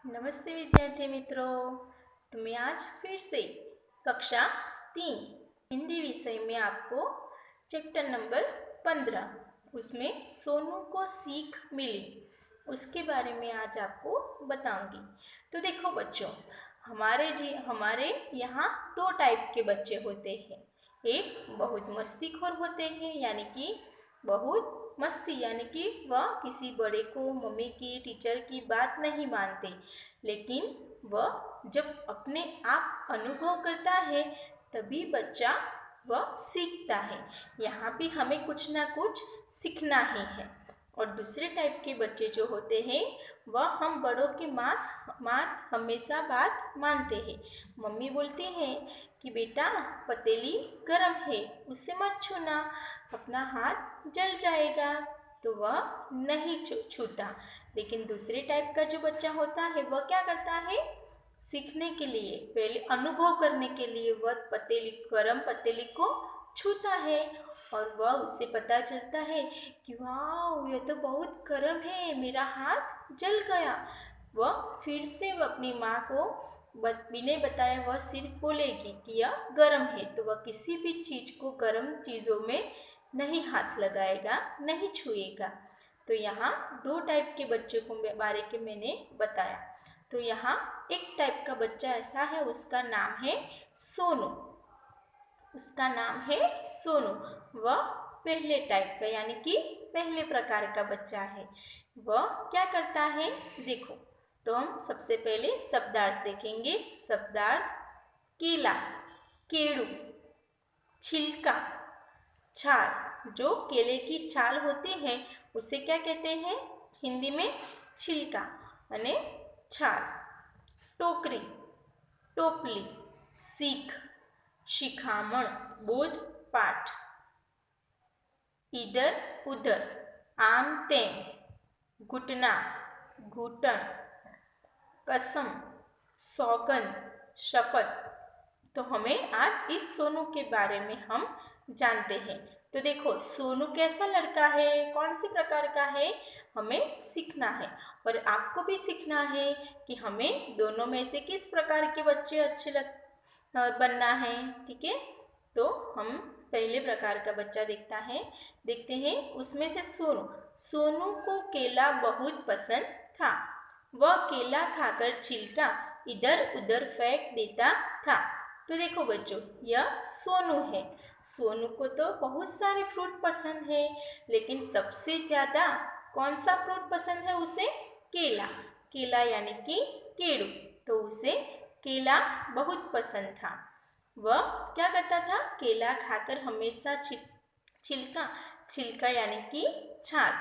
नमस्ते विद्यार्थी मित्रों, तुम्हें आज फिर से कक्षा 3 हिंदी विषय में आपको चैप्टर नंबर 15 उसमें सोनू को सीख मिली उसके बारे में आज आपको बताऊंगी। तो देखो बच्चों, हमारे यहाँ दो टाइप के बच्चे होते हैं। एक बहुत मस्तीखोर होते हैं, यानी कि बहुत मस्ती, यानी कि वह किसी बड़े को, मम्मी की, टीचर की बात नहीं मानते, लेकिन वह जब अपने आप अनुभव करता है तभी बच्चा वह सीखता है। यहाँ भी हमें कुछ ना कुछ सीखना ही है। और दूसरे टाइप के बच्चे जो होते हैं वह हम बड़ों की मात हमेशा बात मानते हैं। मम्मी बोलती हैं कि बेटा पतीली गर्म है, उसे मत छूना, अपना हाथ जल जाएगा, तो वह नहीं छूता। लेकिन दूसरे टाइप का जो बच्चा होता है वह क्या करता है, सीखने के लिए, पहले अनुभव करने के लिए वह गर्म पतीली को छूता है और वह उसे पता चलता है कि वाह यह तो बहुत गर्म है, मेरा हाथ जल गया। वह फिर से अपनी माँ को बिना बताए वह सिर्फ बोलेगी कि यह गर्म है, तो वह किसी भी चीज़ को, गर्म चीज़ों में नहीं हाथ लगाएगा, नहीं छुएगा। तो यहाँ दो टाइप के बच्चों को बारे के मैंने बताया। तो यहाँ एक टाइप का बच्चा ऐसा है, उसका नाम है सोनू। उसका नाम है सोनू। वह पहले टाइप का, यानी कि पहले प्रकार का बच्चा है। वह क्या करता है, देखो, तो हम सबसे पहले शब्दार्थ देखेंगे। शब्दार्थ: केला, केड़ू, छिलका, छाल। जो केले की छाल होती है उसे क्या कहते हैं हिंदी में? छिलका અને छाल। टोकरी, टोपली, सीख, शिखामण, बोध, पाठ। इधर उधर, आम तेम, घुटना, घुटन, कसम, सौगंध, शपथ। तो हमें आज इस सोनू के बारे में हम जानते हैं। तो देखो, सोनू कैसा लड़का है, कौन सी प्रकार का है, हमें सीखना है। और आपको भी सीखना है कि हमें दोनों में से किस प्रकार के बच्चे बनना है। ठीक है, तो हम पहले प्रकार का बच्चा देखते हैं। उसमें से सोनू को केला बहुत पसंद था। वह केला खाकर छिलका इधर उधर फेंक देता था। तो देखो बच्चों, यह सोनू है। सोनू को तो बहुत सारे फ्रूट पसंद है, लेकिन सबसे ज्यादा कौन सा फ्रूट पसंद है उसे? केला। केला यानी कि केड़ू। तो उसे केला बहुत पसंद था। वह क्या करता था, केला खाकर हमेशा छिलका, छिलका यानी कि छाल,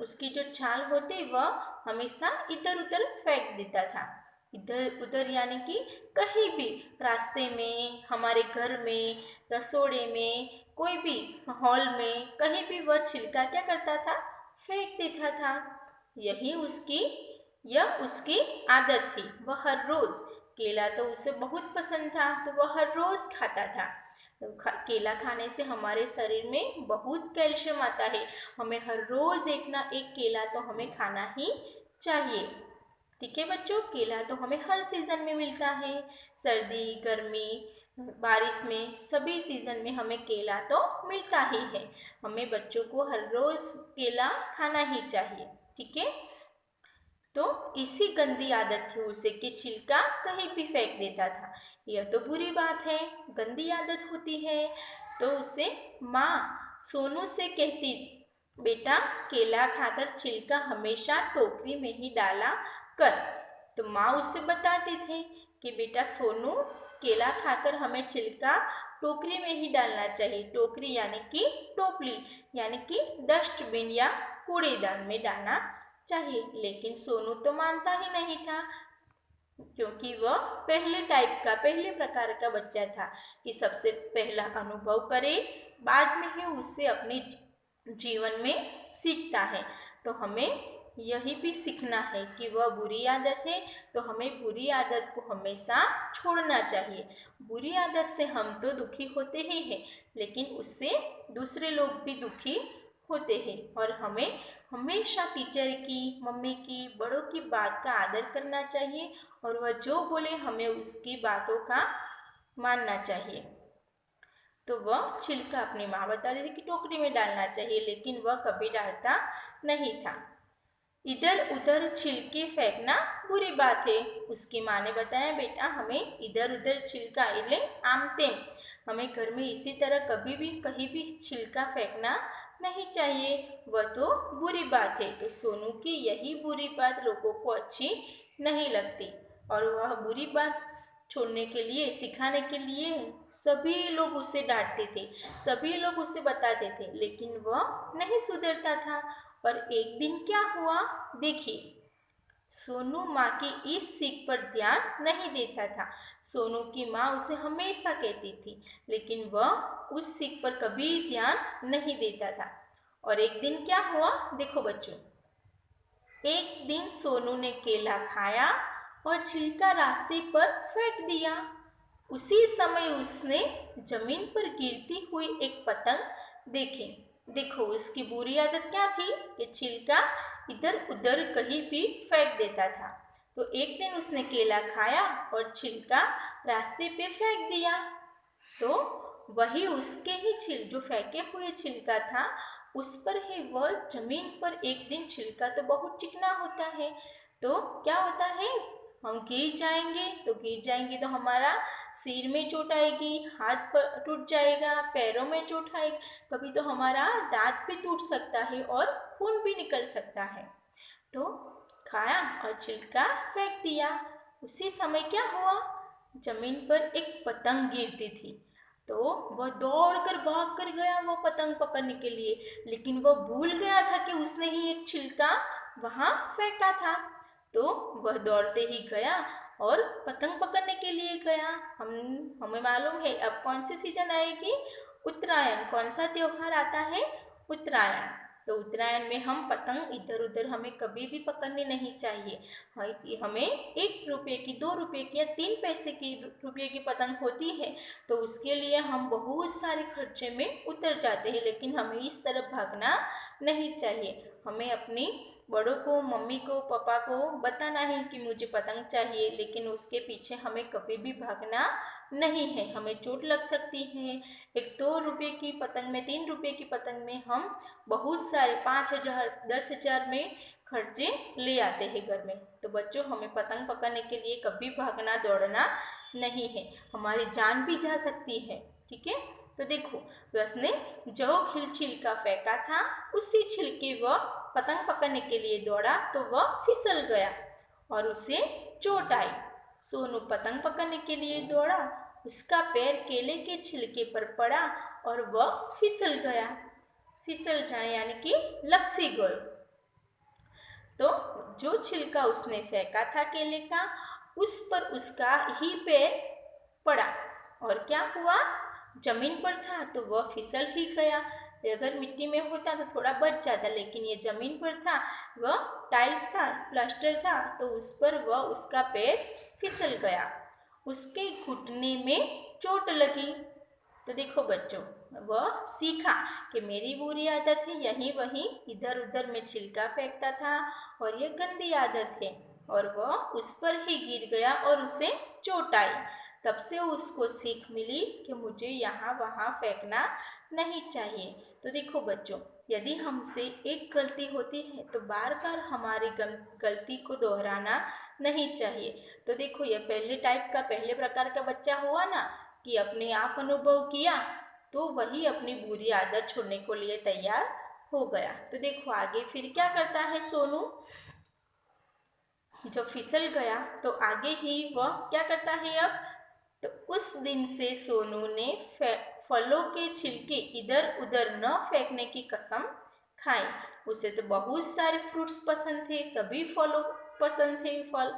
उसकी जो छाल होती वह हमेशा इधर उधर फेंक देता था। इधर उधर यानी कि कहीं भी, रास्ते में, हमारे घर में, रसोड़े में, कोई भी हॉल में, कहीं भी वह छिलका क्या करता था, फेंक देता था। यह उसकी आदत थी। वह हर रोज, केला तो उसे बहुत पसंद था तो वह हर रोज खाता था। केला खाने से हमारे शरीर में बहुत कैल्शियम आता है। हमें हर रोज एक ना एक केला तो हमें खाना ही चाहिए। ठीक है बच्चों, केला तो हमें हर सीजन में मिलता है। सर्दी, गर्मी, बारिश में, सभी सीजन में हमें केला तो मिलता ही है। हमें बच्चों को हर रोज केला खाना ही चाहिए। ठीक है, तो इसी गंदी आदत थी उसे कि छिलका कहीं भी फेंक देता था। यह तो बुरी बात है, गंदी आदत होती है। तो उसे माँ सोनू से कहती, बेटा केला खाकर छिलका हमेशा टोकरी में ही डाला कर। तो माँ उससे बताती थी कि बेटा सोनू, केला खाकर हमें छिलका टोकरी में ही डालना चाहिए। टोकरी यानी कि टोपली, यानी कि डस्टबिन या कूड़ेदान में डालना चाहिए। लेकिन सोनू तो मानता ही नहीं था, क्योंकि वह पहले प्रकार का बच्चा था कि सबसे पहला अनुभव करे, बाद में ही उससे अपने जीवन में सीखता है। तो हमें यही भी सीखना है कि वह बुरी आदत है तो हमें बुरी आदत को हमेशा छोड़ना चाहिए। बुरी आदत से हम तो दुखी होते ही हैं, लेकिन उससे दूसरे लोग भी दुखी होते हैं और हमें हमेशा टीचर की, मम्मी की, बड़ों की बात का आदर करना चाहिए और वह जो बोले हमें उसकी बातों का मानना चाहिए। तो वह छिलका अपनी माँ बताती थी कि टोकरी में डालना चाहिए, लेकिन वह कभी डालता नहीं था। इधर उधर छिलके फेंकना बुरी बात है। उसकी माँ ने बताया, बेटा हमें इधर उधर छिलका इले आमते, हमें घर में इसी तरह कभी भी कहीं भी छिलका फेंकना नहीं चाहिए, वह तो बुरी बात है। तो सोनू की यही बुरी बात लोगों को अच्छी नहीं लगती और वह बुरी बात छोड़ने के लिए, सिखाने के लिए सभी लोग उसे डांटते थे, सभी लोग उसे बताते थे, लेकिन वह नहीं सुधरता था। और एक दिन क्या हुआ देखिए, सोनू माँ की इस सीख पर ध्यान नहीं देता था। सोनू की माँ उसे हमेशा कहती थी, लेकिन वह उस सीख पर कभी ध्यान नहीं देता था। और एक दिन क्या हुआ देखो बच्चों, एक दिन सोनू ने केला खाया और छिलका रास्ते पर फेंक दिया। उसी समय उसने जमीन पर गिरती हुई एक पतंग देखी। देखो उसकी बुरी आदत क्या थी कि छिलका इधर उधर कहीं भी फेंक देता था। तो एक दिन उसने केला खाया और छिलका रास्ते पे फेंक दिया। तो वही उसके ही जो फेंके हुए छिलका था, उस पर ही वह जमीन पर एक दिन, छिलका तो बहुत चिकना होता है, तो क्या होता है, हम गिर जाएंगे तो हमारा सिर में चोट आएगी, हाथ पर टूट जाएगा, पैरों में चोट आएगी, कभी तो हमारा दांत भी टूट सकता है और खून भी निकल सकता है। तो खाया और छिलका फेंक दिया। उसी समय क्या हुआ, जमीन पर एक पतंग गिरती थी, तो वह दौड़कर भाग कर गया वो पतंग पकड़ने के लिए, लेकिन वह भूल गया था कि उसने ही एक छिलका वहां फेंका था। तो वह दौड़ते ही गया और पतंग पकड़ने के लिए गया। हमें मालूम है अब कौन सी सीजन आएगी, उत्तरायण। कौन सा त्योहार आता है, उत्तरायण। तो उत्तरायण में हम पतंग इधर उधर हमें कभी भी पकड़नी नहीं चाहिए। हमें 1 रुपये की, 2 रुपये की या 3 पैसे की रुपये की पतंग होती है, तो उसके लिए हम बहुत सारे खर्चे में उतर जाते हैं, लेकिन हमें इस तरफ भागना नहीं चाहिए। हमें अपनी बड़ों को, मम्मी को, पापा को बताना है कि मुझे पतंग चाहिए, लेकिन उसके पीछे हमें कभी भी भागना नहीं है, हमें चोट लग सकती है। एक 2 रुपये की पतंग में, 3 रुपये की पतंग में हम बहुत सारे 5,000, 10,000 में खर्चे ले आते हैं घर में। तो बच्चों हमें पतंग पकड़ने के लिए कभी भागना दौड़ना नहीं है, हमारी जान भी जा सकती है। ठीक है, तो देखो उसने जो छिलका फेंका था, उसी छिलके वह पतंग पकड़ने के लिए दौड़ा तो वह फिसल गया और उसे चोट आई। सोनू पतंग पकड़ने के लिए दौड़ा, उसका पैर केले के छिलके पर पड़ा और वह फिसल गया। फिसल जाए यानी कि लपसी गयो। तो जो छिलका उसने फेंका था केले का, उस पर उसका ही पैर पड़ा और क्या हुआ, जमीन पर था तो वह फिसल ही गया। अगर मिट्टी में होता तो थोड़ा बच जाता, लेकिन ये जमीन पर था, वह टाइल्स था, प्लास्टर था, तो उस पर वह उसका पैर फिसल गया, उसके घुटने में चोट लगी। तो देखो बच्चों, वह सीखा कि मेरी बुरी आदत है यहीं वहीं इधर उधर में छिलका फेंकता था और यह गंदी आदत है, और वह उस पर ही गिर गया और उसे चोट आई। तब से उसको सीख मिली कि मुझे यहाँ वहाँ फेंकना नहीं चाहिए। तो देखो बच्चों, यदि हमसे एक गलती होती है तो बार बार हमारी गलती को दोहराना नहीं चाहिए। तो देखो ये पहले प्रकार का बच्चा हुआ ना, कि अपने आप अनुभव किया तो वही अपनी बुरी आदत छोड़ने को लिए तैयार हो गया। तो देखो आगे फिर क्या करता है सोनू, जब फिसल गया तो आगे ही वह क्या करता है अब, तो उस दिन से सोनू ने फलों के छिलके इधर उधर न फेंकने की कसम खाई। उसे तो बहुत सारे फ्रूट्स पसंद थे, सभी फलों पसंद थे फल,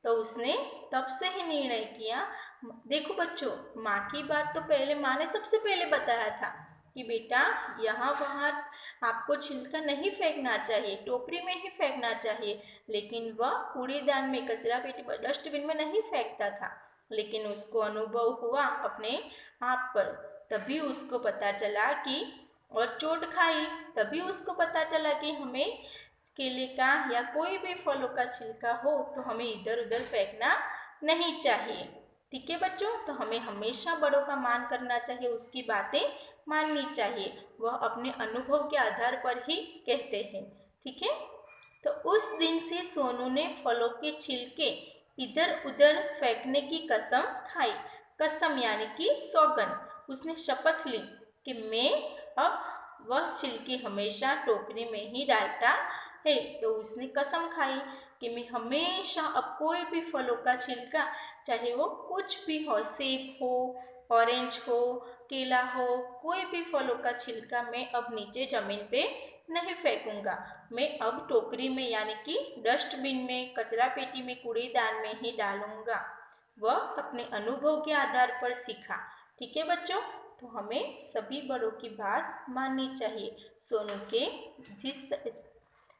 तो उसने तब से ही निर्णय किया। देखो बच्चों, माँ की बात तो पहले माँ ने सबसे पहले बताया था कि बेटा यहाँ वहाँ आपको छिलका नहीं फेंकना चाहिए, टोकरी में ही फेंकना चाहिए, लेकिन वह कूड़ेदान में, कचरा पेटी पर, डस्टबिन में नहीं फेंकता था। लेकिन उसको अनुभव हुआ अपने आप पर, तभी उसको पता चला कि और चोट खाई, तभी उसको पता चला कि हमें केले का या कोई भी फलों का छिलका हो तो हमें इधर उधर फेंकना नहीं चाहिए। ठीक है बच्चों, तो हमें हमेशा बड़ों का मान करना चाहिए, उसकी बातें माननी चाहिए, वह अपने अनुभव के आधार पर ही कहते हैं। ठीक है, तो उस दिन से सोनू ने फलों के छिलके इधर उधर फेंकने की कसम खाई। कसम यानी कि सौगंध। उसने शपथ ली कि मैं अब वह छिलके हमेशा टोकरी में ही डालता है। तो उसने कसम खाई कि मैं हमेशा अब कोई भी फलों का छिलका, चाहे वो कुछ भी हो, सेब हो, ऑरेंज हो, केला हो, कोई भी फलों का छिलका मैं अब नीचे जमीन पे नहीं फेंकूंगा। मैं अब टोकरी में यानी कि डस्टबिन में, कचरा पेटी में, कूड़ेदान में ही डालूंगा। वह अपने अनुभव के आधार पर सीखा। ठीक है बच्चों, तो हमें सभी बड़ों की बात माननी चाहिए।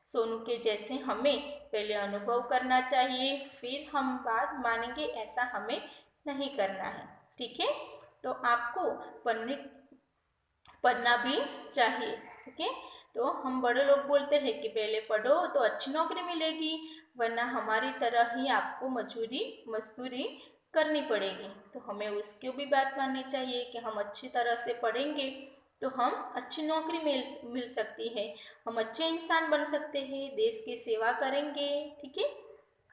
सोनू के जैसे हमें पहले अनुभव करना चाहिए, फिर हम बात मानेंगे, ऐसा हमें नहीं करना है। ठीक है, तो आपको पढ़ना भी चाहिए। ठीक है, तो हम बड़े लोग बोलते हैं कि पहले पढ़ो तो अच्छी नौकरी मिलेगी, वरना हमारी तरह ही आपको मजदूरी करनी पड़ेगी। तो हमें उसकी भी बात माननी चाहिए कि हम अच्छी तरह से पढ़ेंगे तो हम अच्छी नौकरी मिल सकती है, हम अच्छे इंसान बन सकते हैं, देश की सेवा करेंगे। ठीक है,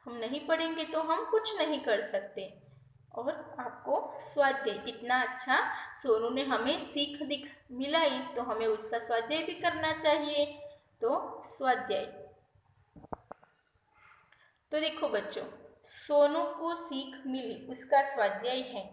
हम नहीं पढ़ेंगे तो हम कुछ नहीं कर सकते। और आपको स्वाध्याय इतना अच्छा सोनू ने हमें सीख दिख मिलाई, तो हमें उसका स्वाध्याय भी करना चाहिए। तो स्वाध्याय, तो देखो बच्चों, सोनू को सीख मिली, उसका स्वाध्याय है।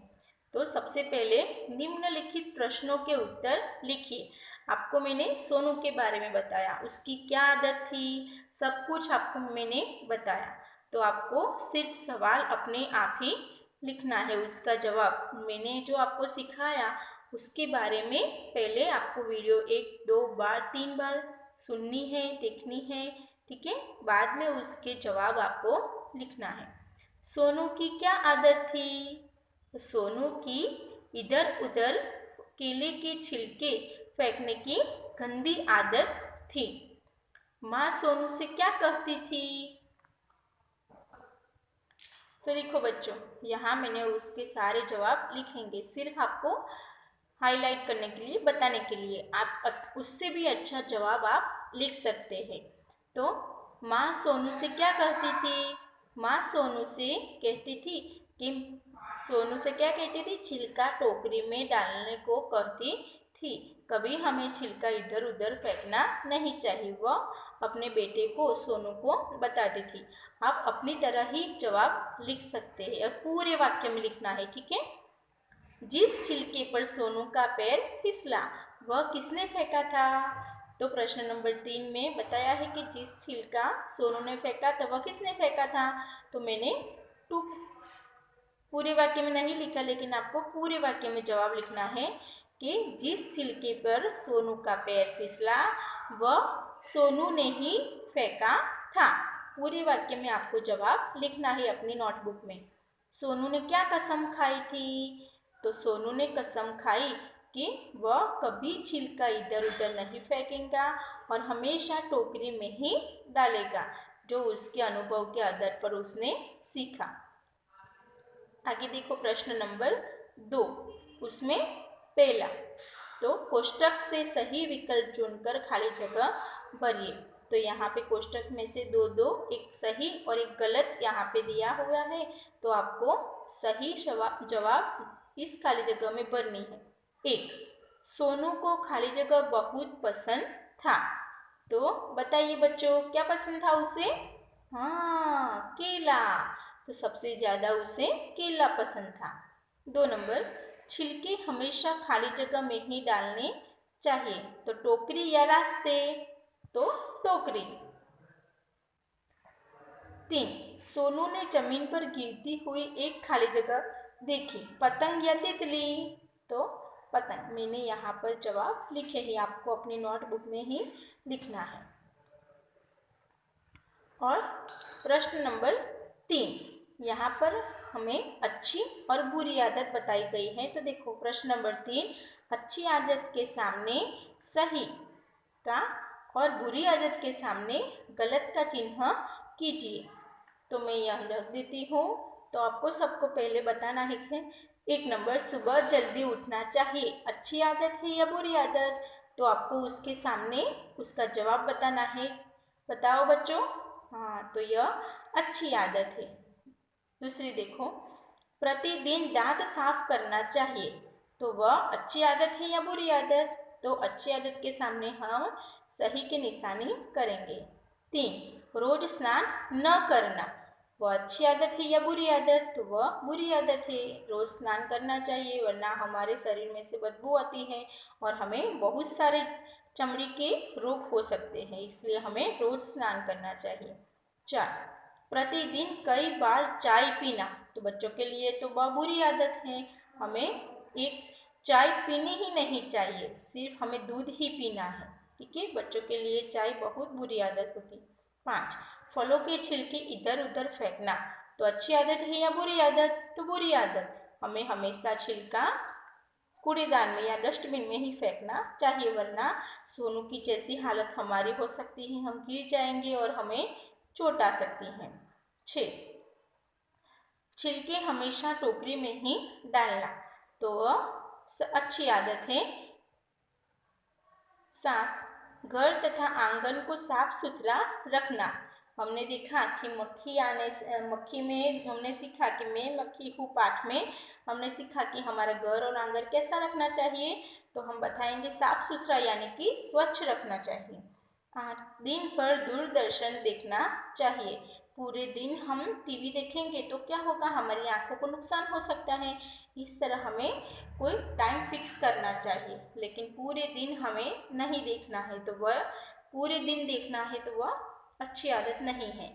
तो सबसे पहले निम्नलिखित प्रश्नों के उत्तर लिखिए। आपको मैंने सोनू के बारे में बताया, उसकी क्या आदत थी, सब कुछ आपको मैंने बताया। तो आपको सिर्फ सवाल अपने आप ही लिखना है, उसका जवाब मैंने जो आपको सिखाया उसके बारे में पहले आपको वीडियो 1-2 बार 3 बार सुननी है, देखनी है। ठीक है, बाद में उसके जवाब आपको लिखना है। सोनू की क्या आदत थी? सोनू की इधर उधर केले के छिलके फेंकने की गंदी आदत थी। माँ सोनू से क्या कहती थी? तो देखो बच्चों, यहाँ मैंने उसके सारे जवाब लिखेंगे, सिर्फ आपको हाईलाइट करने के लिए, बताने के लिए। आप उससे भी अच्छा जवाब आप लिख सकते हैं। तो माँ सोनू से क्या कहती थी? माँ सोनू से कहती थी कि सोनू से क्या कहती थी? छिलका टोकरी में डालने को कहती थी। कभी हमें छिलका इधर उधर फेंकना नहीं चाहिए, वह अपने बेटे को, सोनू को बताती थी। आप अपनी तरह ही जवाब लिख सकते हैं और पूरे वाक्य में लिखना है। ठीक है, जिस छिलके पर सोनू का पैर फिसला वह किसने फेंका था? तो प्रश्न नंबर 3 में बताया है कि जिस छिलका सोनू ने फेंका था वह किसने फेंका था। तो मैंने टू पूरे वाक्य में नहीं लिखा, लेकिन आपको पूरे वाक्य में जवाब लिखना है कि जिस छिलके पर सोनू का पैर फिसला वह सोनू ने ही फेंका था। पूरे वाक्य में आपको जवाब लिखना है अपनी नोटबुक में। सोनू ने क्या कसम खाई थी? तो सोनू ने कसम खाई कि वह कभी छिलका इधर उधर नहीं फेंकेगा और हमेशा टोकरी में ही डालेगा, जो उसके अनुभव के आधार पर उसने सीखा। आगे देखो प्रश्न नंबर 2, उसमें पहला, तो कोष्टक से सही विकल्प चुनकर खाली जगह भरिए। तो यहाँ पे कोष्टक में से दो एक सही और एक गलत यहाँ पे दिया हुआ है, तो आपको सही जवाब इस खाली जगह में भरनी है। 1, सोनू को खाली जगह बहुत पसंद था। तो बताइए बच्चों, क्या पसंद था उसे? हाँ, केला। तो सबसे ज़्यादा उसे केला पसंद था। 2 नंबर, छिलके हमेशा खाली जगह में ही डालने चाहिए। तो टोकरी या रास्ते? तो टोकरी। 3, सोनू ने जमीन पर गिरती हुई एक खाली जगह देखी, पतंग या तितली? तो पतंग। मैंने यहाँ पर जवाब लिखे हैं, आपको अपनी नोटबुक में ही लिखना है। और प्रश्न नंबर 3, यहाँ पर हमें अच्छी और बुरी आदत बताई गई है। तो देखो प्रश्न नंबर 3, अच्छी आदत के सामने सही का और बुरी आदत के सामने गलत का चिन्ह कीजिए। तो मैं यह रख देती हूँ। तो आपको सबको पहले बताना है कि 1 नंबर, सुबह जल्दी उठना चाहिए, अच्छी आदत है या बुरी आदत? तो आपको उसके सामने उसका जवाब बताना है। बताओ बच्चों। हाँ, तो यह अच्छी आदत है। दूसरी देखो, प्रतिदिन दांत साफ करना चाहिए, तो वह अच्छी आदत है या बुरी आदत? तो अच्छी आदत के सामने हम सही की निशानी करेंगे। 3, रोज स्नान न करना, वह अच्छी आदत है या बुरी आदत? तो वह बुरी आदत है। रोज स्नान करना चाहिए, वरना हमारे शरीर में से बदबू आती है और हमें बहुत सारे चमड़ी के रोग हो सकते हैं, इसलिए हमें रोज स्नान करना चाहिए। 4, प्रतिदिन कई बार चाय पीना, तो बच्चों के लिए तो वह बुरी आदत है। हमें एक चाय पीनी ही नहीं चाहिए, सिर्फ हमें दूध ही पीना है। ठीक है, बच्चों के लिए चाय बहुत बुरी आदत होती है। 5, फलों के छिलके इधर उधर फेंकना, तो अच्छी आदत है या बुरी आदत? तो बुरी आदत। हमें हमेशा छिलका कूड़ेदान में या डस्टबिन में ही फेंकना चाहिए, वरना सोनू की जैसी हालत हमारी हो सकती है, हम गिर जाएंगे और हमें चोट आ सकती है। 6, छिलके हमेशा टोकरी में ही डालना, तो अच्छी आदत है। 7, घर तथा आंगन को साफ सुथरा रखना। हमने देखा कि मक्खी में हमने सीखा कि मैं मक्खी हूँ पाठ में हमने सीखा कि हमारा घर और आंगन कैसा रखना चाहिए। तो हम बताएंगे साफ सुथरा यानी कि स्वच्छ रखना चाहिए। 8, दिन भर दूरदर्शन देखना चाहिए। पूरे दिन हम टीवी देखेंगे तो क्या होगा, हमारी आंखों को नुकसान हो सकता है। इस तरह हमें कोई टाइम फिक्स करना चाहिए, लेकिन पूरे दिन हमें नहीं देखना है। तो वह पूरे दिन देखना है तो वह अच्छी आदत नहीं है।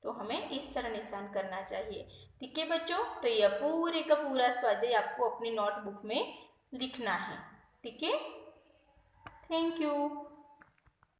तो हमें इस तरह निशान करना चाहिए। ठीक है बच्चों, तो यह पूरे का पूरा स्वाध्याय आपको अपनी नोटबुक में लिखना है। ठीक है, थैंक यू।